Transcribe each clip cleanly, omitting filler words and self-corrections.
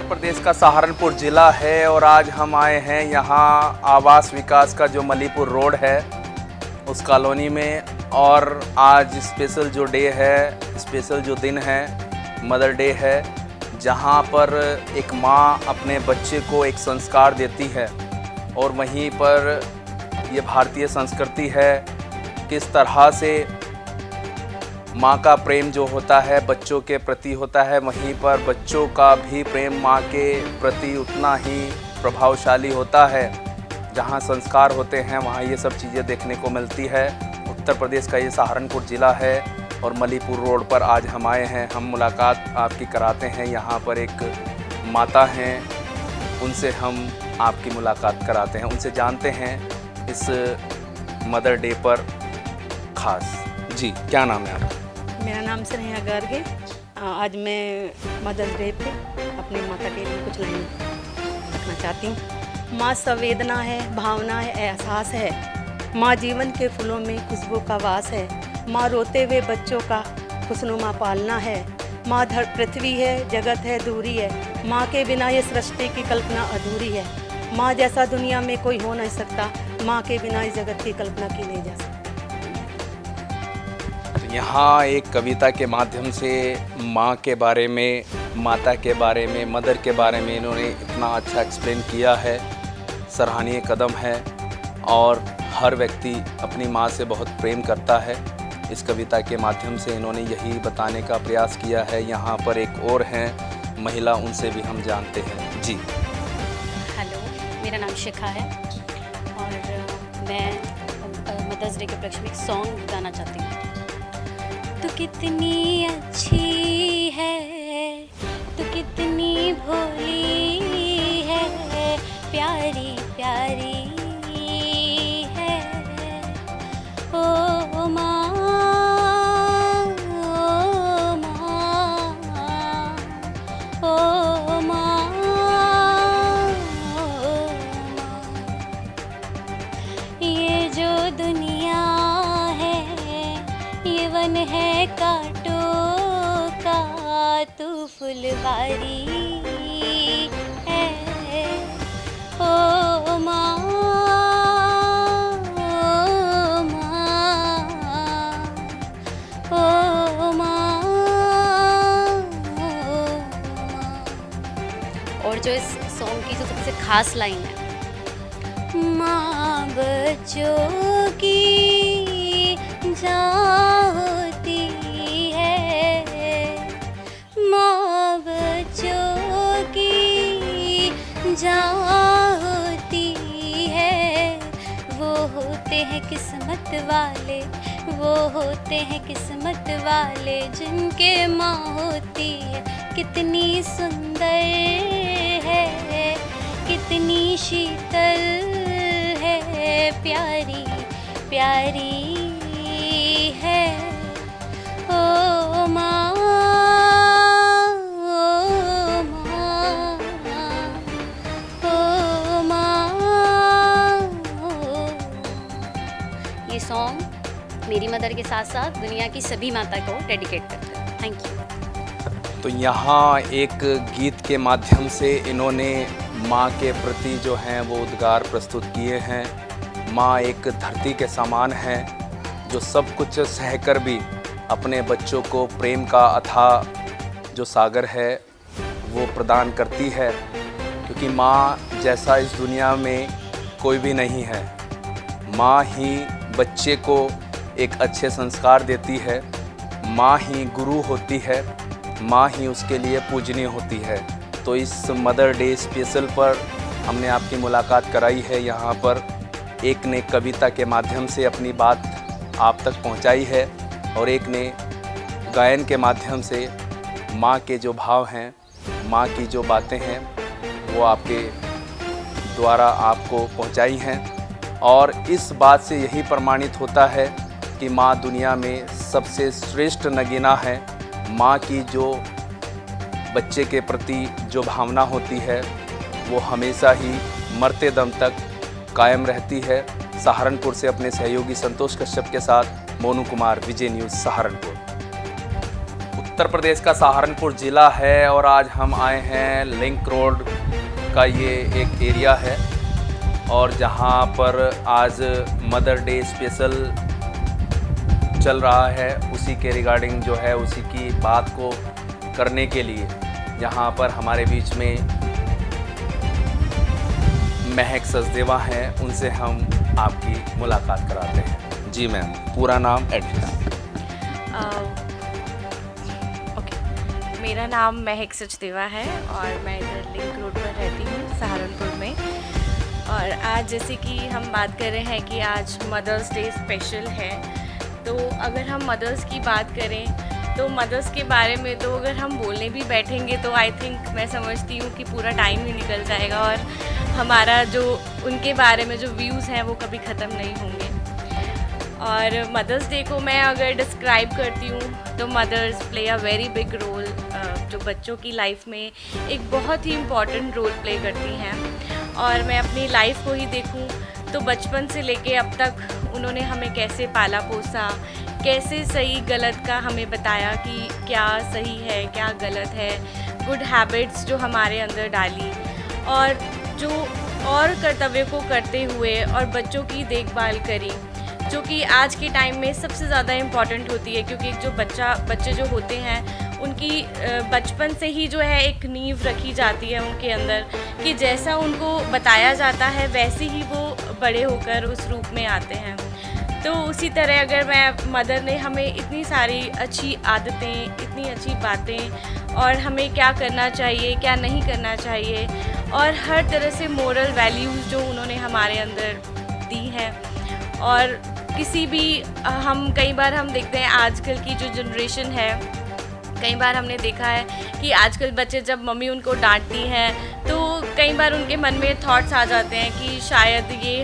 उत्तर प्रदेश का सहारनपुर ज़िला है और आज हम आए हैं यहाँ आवास विकास का जो मलीपुर रोड है उस कॉलोनी में। और आज स्पेशल जो डे है, स्पेशल जो दिन है, मदर डे है, जहाँ पर एक माँ अपने बच्चे को एक संस्कार देती है। और वहीं पर ये भारतीय संस्कृति है, किस तरह से माँ का प्रेम जो होता है बच्चों के प्रति होता है, वहीं पर बच्चों का भी प्रेम माँ के प्रति उतना ही प्रभावशाली होता है। जहाँ संस्कार होते हैं वहाँ ये सब चीज़ें देखने को मिलती है। उत्तर प्रदेश का ये सहारनपुर ज़िला है और मलीपुर रोड पर आज हम आए हैं। हम मुलाकात आपकी कराते हैं। यहाँ पर एक माता हैं, उनसे हम आपकी मुलाकात कराते हैं, उनसे जानते हैं इस मदर डे पर ख़ास। जी, क्या नाम है आपका? मेरा नाम स्नेहा गर्ग है। आज मैं मदर्स डे पे अपनी माता के लिए कुछ लाइन रखना चाहती हूँ। माँ संवेदना है, भावना है, एहसास है। माँ जीवन के फूलों में खुशबू का वास है। माँ रोते हुए बच्चों का खुशनुमा पालना है। माँ पृथ्वी है, जगत है, दूरी है। माँ के बिना ये सृष्टि की कल्पना अधूरी है। माँ जैसा दुनिया में कोई हो नहीं सकता। माँ के बिना इस जगत की कल्पना की नहीं जा सकती। यहाँ एक कविता के माध्यम से माँ के बारे में, माता के बारे में, मदर के बारे में इन्होंने इतना अच्छा एक्सप्लेन किया है। सराहनीय कदम है और हर व्यक्ति अपनी माँ से बहुत प्रेम करता है। इस कविता के माध्यम से इन्होंने यही बताने का प्रयास किया है। यहाँ पर एक और हैं महिला, उनसे भी हम जानते हैं। जी, हेलो, मेरा नाम शिखा है और मैं मदर्स डे के उपलक्ष्य में एक सॉन्ग गाना चाहती हूँ। तू कितनी अच्छी है, तू कितनी भोली है, प्यारी प्यारी है। ओ माँ, ओ माँ, ओ माँ, ओ माँ। ये जो दुनिया है ये वन है कांटों का, तू फुलवारी है। ओ माँ, ओ माँ, ओ माँ, ओ माँ। और जो इस सॉन्ग की जो सबसे खास लाइन है, माँ बच्चों की जान होती है, माँ बच्चों की जान होती है। वो होते हैं किस्मत वाले, वो होते हैं किस्मत वाले जिनके माँ होती है। कितनी सुंदर है, कितनी शीतल है, प्यारी प्यारी है। ओ माँ, ओ माँ, ओ माँ, ओ। ये सॉन्ग मेरी मदर के साथ साथ दुनिया की सभी माता को डेडिकेट करते हैं। Thank you. तो यहाँ एक गीत के माध्यम से इन्होंने माँ के प्रति जो हैं वो उद्गार प्रस्तुत किए हैं। माँ एक धरती के समान है जो सब कुछ सहकर भी अपने बच्चों को प्रेम का अथाह जो सागर है वो प्रदान करती है, क्योंकि माँ जैसा इस दुनिया में कोई भी नहीं है। माँ ही बच्चे को एक अच्छे संस्कार देती है, माँ ही गुरु होती है, माँ ही उसके लिए पूजनीय होती है। तो इस मदर डे स्पेशल पर हमने आपकी मुलाकात कराई है। यहाँ पर एक ने कविता के माध्यम से अपनी बात आप तक पहुँचाई है और एक ने गायन के माध्यम से माँ के जो भाव हैं, माँ की जो बातें हैं वो आपके द्वारा आपको पहुँचाई हैं। और इस बात से यही प्रमाणित होता है कि माँ दुनिया में सबसे श्रेष्ठ नगीना है। माँ की जो बच्चे के प्रति जो भावना होती है वो हमेशा ही मरते दम तक कायम रहती है। सहारनपुर से अपने सहयोगी संतोष कश्यप के साथ मोनू कुमार, विजय न्यूज़ सहारनपुर। उत्तर प्रदेश का सहारनपुर ज़िला है और आज हम आए हैं लिंक रोड का ये एक एरिया है और जहाँ पर आज मदर डे स्पेशल चल रहा है, उसी के रिगार्डिंग जो है उसी की बात को करने के लिए यहाँ पर हमारे बीच में महक सचदेवा हैं, उनसे हम आपकी मुलाकात कराते हैं। जी मैम, पूरा नाम एड्रेस। ओके, मेरा नाम महक सचदेवा है और मैं इधर लिंक रोड पर रहती हूँ सहारनपुर में। और आज जैसे कि हम बात कर रहे हैं कि आज मदर्स डे स्पेशल है, तो अगर हम मदर्स की बात करें तो मदर्स के बारे में तो अगर हम बोलने भी बैठेंगे तो आई थिंक मैं समझती हूँ कि पूरा टाइम ही निकल जाएगा और हमारा जो उनके बारे में जो व्यूज़ हैं वो कभी ख़त्म नहीं होंगे। और मदर्स डे को मैं अगर डिस्क्राइब करती हूँ तो mothers play a very big role, जो बच्चों की लाइफ में एक बहुत ही इम्पॉर्टेंट रोल प्ले करती हैं। और मैं अपनी लाइफ को ही देखूँ तो बचपन से लेके अब तक उन्होंने हमें कैसे पाला पोसा, कैसे सही गलत का हमें बताया कि क्या सही है क्या गलत है, गुड हैबिट्स जो हमारे अंदर डाली और जो और कर्तव्य को करते हुए और बच्चों की देखभाल करी, जो कि आज के टाइम में सबसे ज़्यादा इम्पॉर्टेंट होती है। क्योंकि जो बच्चे जो होते हैं उनकी बचपन से ही जो है एक नींव रखी जाती है उनके अंदर कि जैसा उनको बताया जाता है वैसे ही वो बड़े होकर उस रूप में आते हैं। तो उसी तरह अगर मैं मदर ने हमें इतनी सारी अच्छी आदतें, इतनी अच्छी बातें और हमें क्या करना चाहिए क्या नहीं करना चाहिए और हर तरह से मोरल वैल्यूज़ जो उन्होंने हमारे अंदर दी हैं। और किसी भी कई बार हम देखते हैं आजकल की जो जनरेशन है, कई बार हमने देखा है कि आजकल बच्चे जब मम्मी उनको डांटती हैं तो कई बार उनके मन में थॉट्स आ जाते हैं कि शायद ये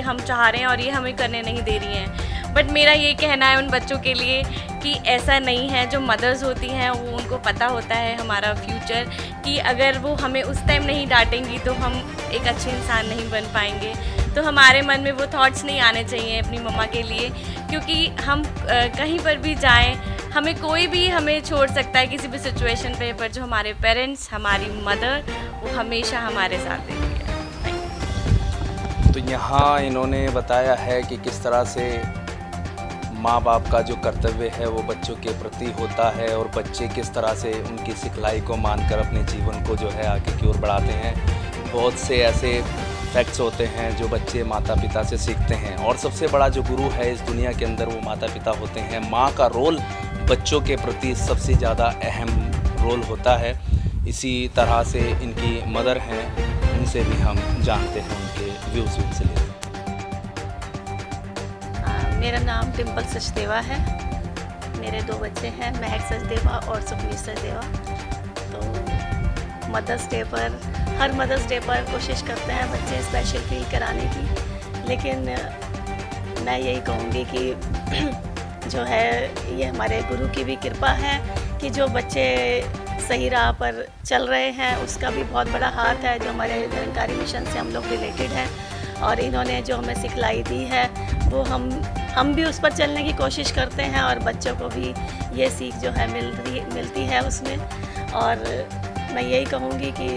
हम चाह रहे हैं और ये हमें करने नहीं दे रही हैं। बट मेरा ये कहना है उन बच्चों के लिए कि ऐसा नहीं है। जो मदर्स होती हैं वो उनको पता होता है हमारा फ्यूचर, कि अगर वो हमें उस टाइम नहीं डांटेंगी तो हम एक अच्छे इंसान नहीं बन पाएंगे। तो हमारे मन में वो थॉट्स नहीं आने चाहिए अपनी मम्मा के लिए, क्योंकि हम कहीं पर भी जाएं हमें कोई भी हमें छोड़ सकता है किसी भी सिचुएशन पे, पर जो हमारे पेरेंट्स, हमारी मदर, वो हमेशा हमारे साथ देती है। तो यहाँ इन्होंने बताया है कि किस तरह से माँ बाप का जो कर्तव्य है वो बच्चों के प्रति होता है और बच्चे किस तरह से उनकी सिखलाई को मानकर अपने जीवन को जो है आगे की ओर बढ़ाते हैं। बहुत से ऐसे फैक्ट्स होते हैं जो बच्चे माता पिता से सीखते हैं और सबसे बड़ा जो गुरु है इस दुनिया के अंदर वो माता पिता होते हैं। माँ का रोल बच्चों के प्रति सबसे ज़्यादा अहम रोल होता है। इसी तरह से इनकी मदर हैं, उनसे भी हम जानते हैं उनके व्यूज़ से लेते हैं। मेरा नाम डिम्पल सचदेवा है। मेरे 2 बच्चे हैं, महक सचदेवा और सुखवीर सचदेवा। तो मदर्स डे पर, हर मदर्स डे पर कोशिश करते हैं बच्चे स्पेशल फील कराने की, लेकिन मैं यही कहूँगी कि जो है ये हमारे गुरु की भी कृपा है कि जो बच्चे सही राह पर चल रहे हैं उसका भी बहुत बड़ा हाथ है, जो हमारे निरंकारी मिशन से हम लोग रिलेटेड हैं। और इन्होंने जो हमें सिखलाई दी है वो हम भी उस पर चलने की कोशिश करते हैं और बच्चों को भी ये सीख जो है मिलती है उसमें। और मैं यही कहूँगी कि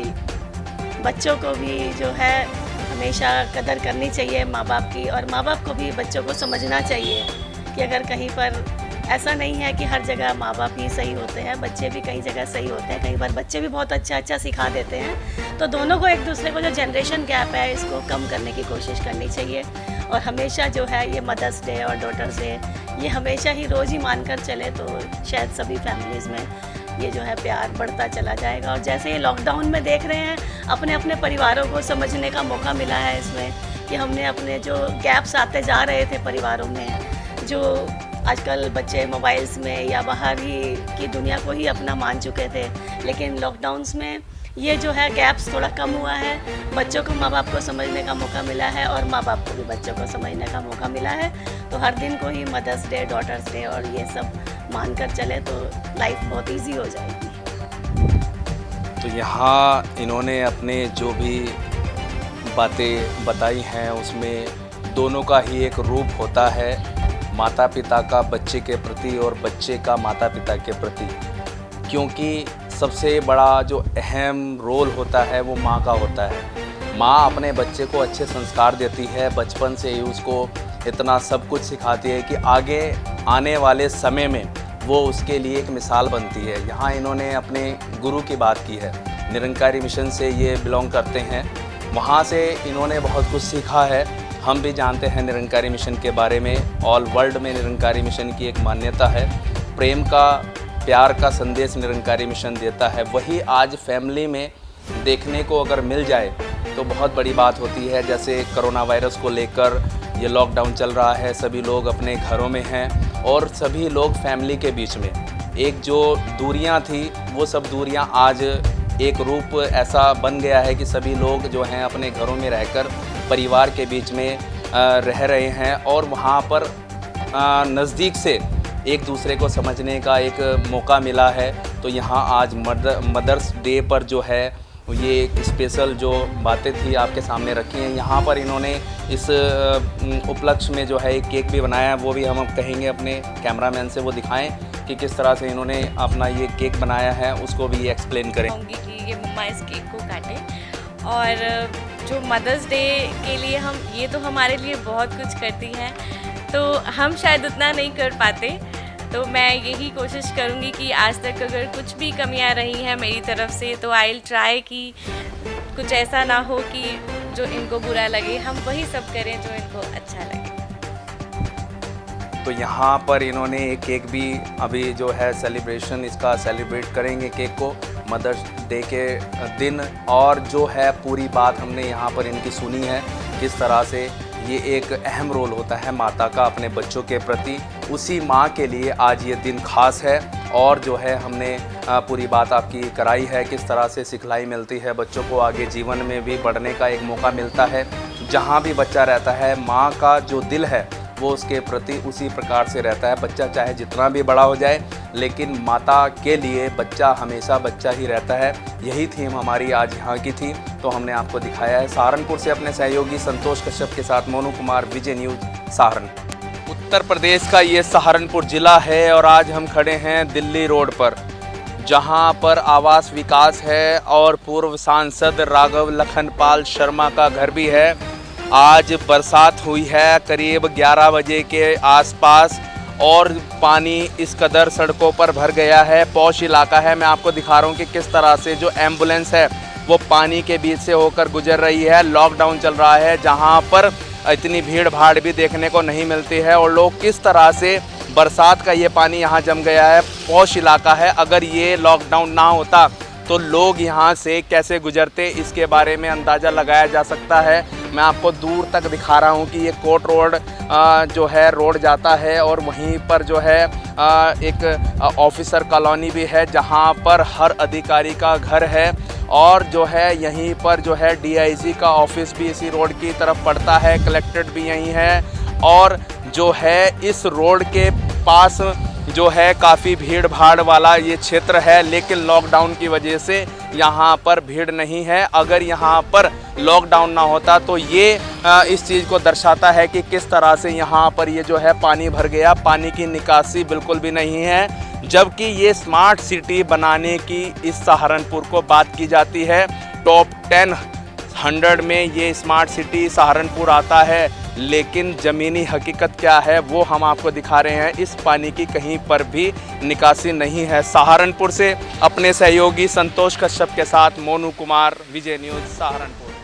बच्चों को भी जो है हमेशा कदर करनी चाहिए माँ बाप की, और माँ बाप को भी बच्चों को समझना चाहिए कि अगर कहीं पर ऐसा नहीं है कि हर जगह माँ बाप ही सही होते हैं, बच्चे भी कई जगह सही होते हैं। कई बार बच्चे भी बहुत अच्छा सिखा देते हैं। तो दोनों को एक दूसरे को जो जनरेशन गैप है इसको कम करने की कोशिश करनी चाहिए। और हमेशा जो है ये मदर्स डे और डॉटर्स डे ये हमेशा ही रोज़ ही मानकर चले तो शायद सभी फैमिलीज़ में ये जो है प्यार बढ़ता चला जाएगा। और जैसे ये लॉकडाउन में देख रहे हैं अपने अपने परिवारों को समझने का मौका मिला है इसमें, कि हमने अपने जो गैप्स आते जा रहे थे परिवारों में, जो आजकल बच्चे मोबाइल्स में या बाहर ही की दुनिया को ही अपना मान चुके थे, लेकिन लॉकडाउन्स में ये जो है गैप्स थोड़ा कम हुआ है। बच्चों को माँ बाप को समझने का मौका मिला है और माँ बाप को भी बच्चों को समझने का मौका मिला है। तो हर दिन को ही मदर्स डे, डॉटर्स डे और ये सब मानकर चले तो लाइफ बहुत इजी हो जाएगी। तो यहाँ इन्होंने अपने जो भी बातें बताई हैं उसमें दोनों का ही एक रूप होता है। माता पिता का बच्चे के प्रति और बच्चे का माता पिता के प्रति, क्योंकि सबसे बड़ा जो अहम रोल होता है वो माँ का होता है। माँ अपने बच्चे को अच्छे संस्कार देती है, बचपन से ही उसको इतना सब कुछ सिखाती है कि आगे आने वाले समय में वो उसके लिए एक मिसाल बनती है। यहाँ इन्होंने अपने गुरु की बात की है, निरंकारी मिशन से ये बिलोंग करते हैं, वहाँ से इन्होंने बहुत कुछ सीखा है। हम भी जानते हैं निरंकारी मिशन के बारे में। ऑल वर्ल्ड में निरंकारी मिशन की एक मान्यता है, प्रेम का, प्यार का संदेश निरंकारी मिशन देता है। वही आज फैमिली में देखने को अगर मिल जाए तो बहुत बड़ी बात होती है। जैसे कोरोना वायरस को लेकर ये लॉकडाउन चल रहा है, सभी लोग अपने घरों में हैं और सभी लोग फैमिली के बीच में एक जो दूरियां थी वो सब दूरियां आज एक रूप ऐसा बन गया है कि सभी लोग जो हैं अपने घरों में रहकर परिवार के बीच में रह रहे हैं और वहाँ पर नज़दीक से एक दूसरे को समझने का एक मौका मिला है। तो यहाँ आज मदर्स डे पर जो है ये एक स्पेशल जो बातें थी आपके सामने रखी हैं। यहाँ पर इन्होंने इस उपलक्ष्य में जो है एक केक भी बनाया है, वो भी हम कहेंगे अपने कैमरामैन से वो दिखाएं कि किस तरह से इन्होंने अपना ये केक बनाया है, उसको भी ये एक्सप्लेन करें। कहूँगी कि ये मम्मा इस केक को काटें। और जो मदर्स डे के लिए हम ये तो हमारे लिए बहुत कुछ करती हैं, तो हम शायद उतना नहीं कर पाते। तो मैं यही कोशिश करूँगी कि आज तक अगर कुछ भी कमियाँ रही हैं मेरी तरफ से तो आई विल ट्राई कि कुछ ऐसा ना हो कि जो इनको बुरा लगे, हम वही सब करें जो इनको अच्छा लगे। तो यहाँ पर इन्होंने एक केक भी अभी जो है सेलिब्रेशन इसका सेलिब्रेट करेंगे केक को मदर्स डे के दिन। और जो है पूरी बात हमने यहाँ पर इनकी सुनी है, किस तरह से ये एक अहम रोल होता है माता का अपने बच्चों के प्रति। उसी माँ के लिए आज ये दिन खास है और जो है हमने पूरी बात आपकी कराई है, किस तरह से सिखलाई मिलती है बच्चों को, आगे जीवन में भी बढ़ने का एक मौका मिलता है। जहाँ भी बच्चा रहता है माँ का जो दिल है वो उसके प्रति उसी प्रकार से रहता है। बच्चा चाहे जितना भी बड़ा हो जाए लेकिन माता के लिए बच्चा हमेशा बच्चा ही रहता है। यही थीम हमारी आज यहाँ की थी, तो हमने आपको दिखाया है। सहारनपुर से अपने सहयोगी संतोष कश्यप के साथ मोनू कुमार, विजय न्यूज़, सहारनपुर। उत्तर प्रदेश का ये सहारनपुर ज़िला है और आज हम खड़े हैं दिल्ली रोड पर, जहाँ पर आवास विकास है और पूर्व सांसद राघव लखनपाल शर्मा का घर भी है। आज बरसात हुई है करीब 11 बजे के आसपास और पानी इस कदर सड़कों पर भर गया है। पॉश इलाका है, मैं आपको दिखा रहा हूँ कि किस तरह से जो एम्बुलेंस है वो पानी के बीच से होकर गुजर रही है। लॉकडाउन चल रहा है जहाँ पर इतनी भीड़ भाड़ भी देखने को नहीं मिलती है और लोग किस तरह से बरसात का ये पानी यहाँ जम गया है। पॉश इलाका है, अगर ये लॉकडाउन ना होता तो लोग यहाँ से कैसे गुजरते इसके बारे में अंदाज़ा लगाया जा सकता है। मैं आपको दूर तक दिखा रहा हूँ कि ये कोट रोड जो है रोड जाता है और वहीं पर जो है एक ऑफिसर कॉलोनी भी है जहाँ पर हर अधिकारी का घर है और जो है यहीं पर जो है डीआईजी का ऑफिस भी इसी रोड की तरफ पड़ता है, कलेक्ट्रेट भी यहीं है। और जो है इस रोड के पास जो है काफ़ी भीड़ भाड़ वाला ये क्षेत्र है, लेकिन लॉकडाउन की वजह से यहाँ पर भीड़ नहीं है। अगर यहाँ पर लॉकडाउन ना होता तो ये इस चीज़ को दर्शाता है कि किस तरह से यहाँ पर ये जो है पानी भर गया। पानी की निकासी बिल्कुल भी नहीं है, जबकि ये स्मार्ट सिटी बनाने की इस सहारनपुर को बात की जाती है। टॉप 100 में ये स्मार्ट सिटी सहारनपुर आता है, लेकिन ज़मीनी हकीकत क्या है वो हम आपको दिखा रहे हैं। इस पानी की कहीं पर भी निकासी नहीं है। सहारनपुर से अपने सहयोगी संतोष कश्यप के साथ मोनू कुमार, विजय न्यूज़, सहारनपुर।